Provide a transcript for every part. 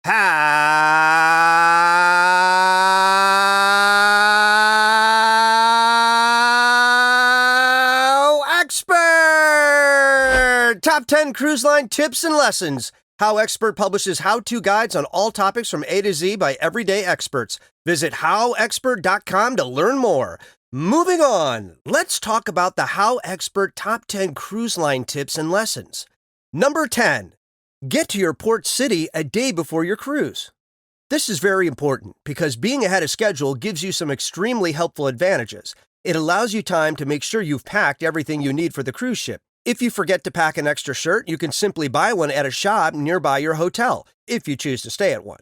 HowExpert! Top 10 cruise line tips and lessons. HowExpert publishes how-to guides on all topics from A to Z by everyday experts. Visit HowExpert.com to learn more. Moving on, let's talk about the HowExpert Top 10 cruise line tips and lessons. Number 10. Get to your port city a day before your cruise. This is very important because being ahead of schedule gives you some extremely helpful advantages. It allows you time to make sure you've packed everything you need for the cruise ship. If you forget to pack an extra shirt, you can simply buy one at a shop nearby your hotel, if you choose to stay at one.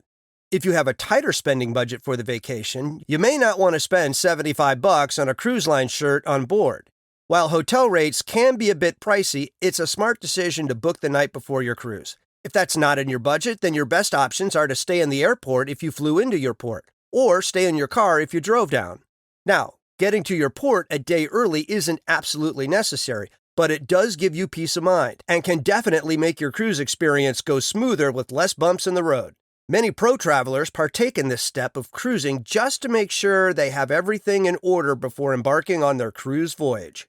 If you have a tighter spending budget for the vacation, you may not want to spend $75 on a cruise line shirt on board. While hotel rates can be a bit pricey, it's a smart decision to book the night before your cruise. If that's not in your budget, then your best options are to stay in the airport if you flew into your port, or stay in your car if you drove down. Now, getting to your port a day early isn't absolutely necessary, but it does give you peace of mind and can definitely make your cruise experience go smoother with less bumps in the road. Many pro travelers partake in this step of cruising just to make sure they have everything in order before embarking on their cruise voyage.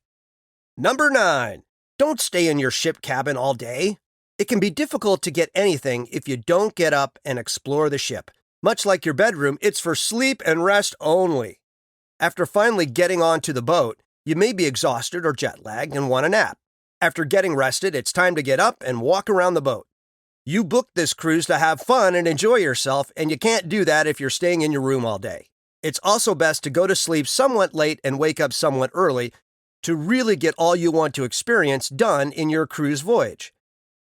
Number 9. Don't stay in your ship cabin all day. It can be difficult to get anything if you don't get up and explore the ship. Much like your bedroom, it's for sleep and rest only. After finally getting onto the boat, you may be exhausted or jet-lagged and want a nap. After getting rested, it's time to get up and walk around the boat. You booked this cruise to have fun and enjoy yourself, and you can't do that if you're staying in your room all day. It's also best to go to sleep somewhat late and wake up somewhat early to really get all you want to experience done in your cruise voyage.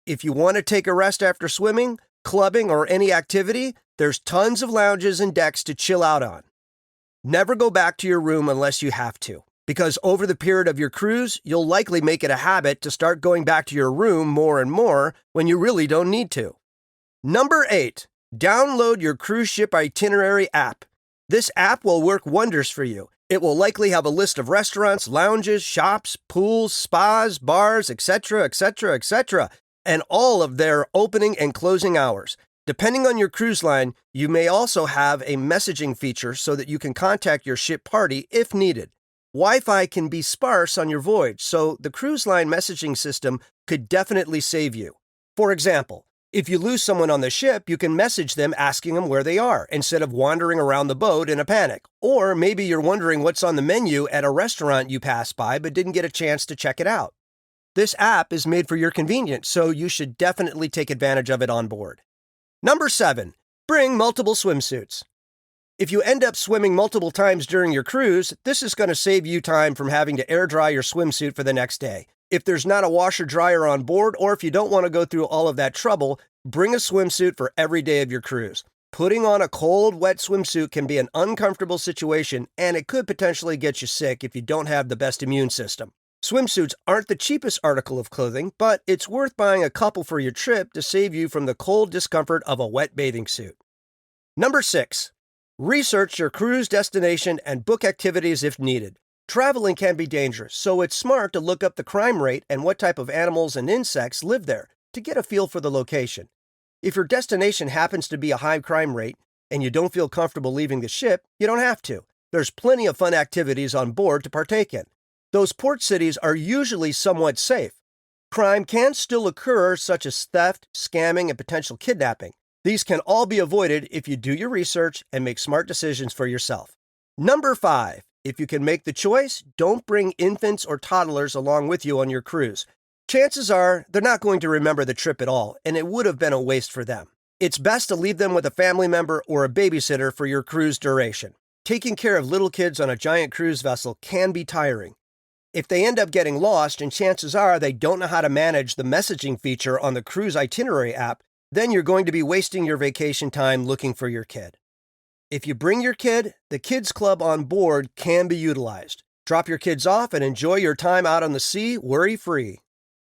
If you want to take a rest after swimming, clubbing, or any activity, there's tons of lounges and decks to chill out on. Never go back to your room unless you have to, because over the period of your cruise, you'll likely make it a habit to start going back to your room more and more when you really don't need to. Number 8. Download your cruise ship itinerary app. This app will work wonders for you. It will likely have a list of restaurants, lounges, shops, pools, spas, bars, etc., etc., etc., and all of their opening and closing hours. Depending on your cruise line, you may also have a messaging feature so that you can contact your ship party if needed. Wi-Fi can be sparse on your voyage, so the cruise line messaging system could definitely save you. For example, if you lose someone on the ship, you can message them asking them where they are instead of wandering around the boat in a panic. Or maybe you're wondering what's on the menu at a restaurant you passed by but didn't get a chance to check it out. This app is made for your convenience, so you should definitely take advantage of it on board. Number 7. Bring multiple swimsuits. If you end up swimming multiple times during your cruise, this is going to save you time from having to air dry your swimsuit for the next day. If there's not a washer dryer on board, or if you don't want to go through all of that trouble, bring a swimsuit for every day of your cruise. Putting on a cold, wet swimsuit can be an uncomfortable situation, and it could potentially get you sick if you don't have the best immune system. Swimsuits aren't the cheapest article of clothing, but it's worth buying a couple for your trip to save you from the cold discomfort of a wet bathing suit. Number 6. Research your cruise destination and book activities if needed. Traveling can be dangerous, so it's smart to look up the crime rate and what type of animals and insects live there to get a feel for the location. If your destination happens to be a high crime rate and you don't feel comfortable leaving the ship, you don't have to. There's plenty of fun activities on board to partake in. Those port cities are usually somewhat safe. Crime can still occur, such as theft, scamming, and potential kidnapping. These can all be avoided if you do your research and make smart decisions for yourself. Number 5. If you can make the choice, don't bring infants or toddlers along with you on your cruise. Chances are they're not going to remember the trip at all, and it would have been a waste for them. It's best to leave them with a family member or a babysitter for your cruise duration. Taking care of little kids on a giant cruise vessel can be tiring. If they end up getting lost, and chances are they don't know how to manage the messaging feature on the cruise itinerary app, then you're going to be wasting your vacation time looking for your kid. If you bring your kid, the kids club on board can be utilized. Drop your kids off and enjoy your time out on the sea worry-free.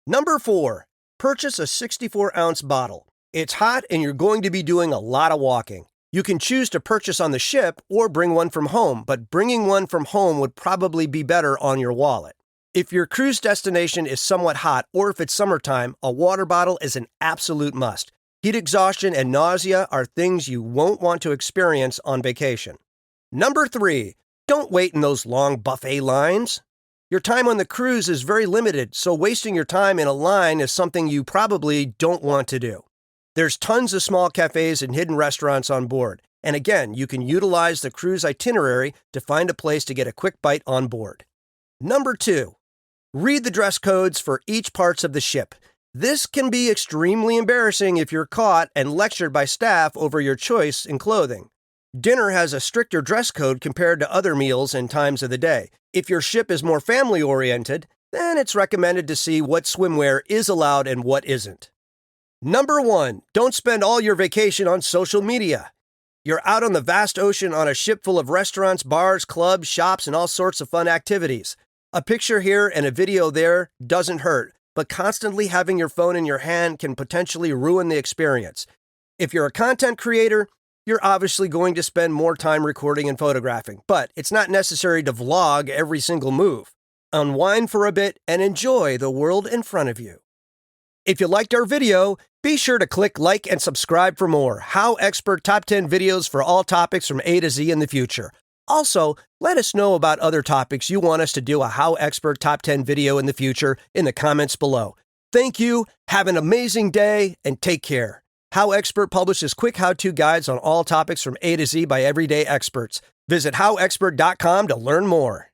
Number 4. Purchase a 64-ounce bottle. It's hot and you're going to be doing a lot of walking. You can choose to purchase on the ship or bring one from home, but bringing one from home would probably be better on your wallet. If your cruise destination is somewhat hot or if it's summertime, a water bottle is an absolute must. Heat exhaustion and nausea are things you won't want to experience on vacation. Number 3, don't wait in those long buffet lines. Your time on the cruise is very limited, so wasting your time in a line is something you probably don't want to do. There's tons of small cafes and hidden restaurants on board, and again, you can utilize the cruise itinerary to find a place to get a quick bite on board. Number 2, read the dress codes for each parts of the ship. This can be extremely embarrassing if you're caught and lectured by staff over your choice in clothing. Dinner has a stricter dress code compared to other meals and times of the day. If your ship is more family-oriented, then it's recommended to see what swimwear is allowed and what isn't. Number 1, don't spend all your vacation on social media. You're out on the vast ocean on a ship full of restaurants, bars, clubs, shops, and all sorts of fun activities. A picture here and a video there doesn't hurt, but constantly having your phone in your hand can potentially ruin the experience. If you're a content creator, you're obviously going to spend more time recording and photographing, but it's not necessary to vlog every single move. Unwind for a bit and enjoy the world in front of you. If you liked our video, be sure to click like and subscribe for more HowExpert Top 10 videos for all topics from A to Z in the future. Also, let us know about other topics you want us to do a HowExpert Top 10 video in the future in the comments below. Thank you, have an amazing day, and take care. HowExpert publishes quick how-to guides on all topics from A to Z by everyday experts. Visit HowExpert.com to learn more.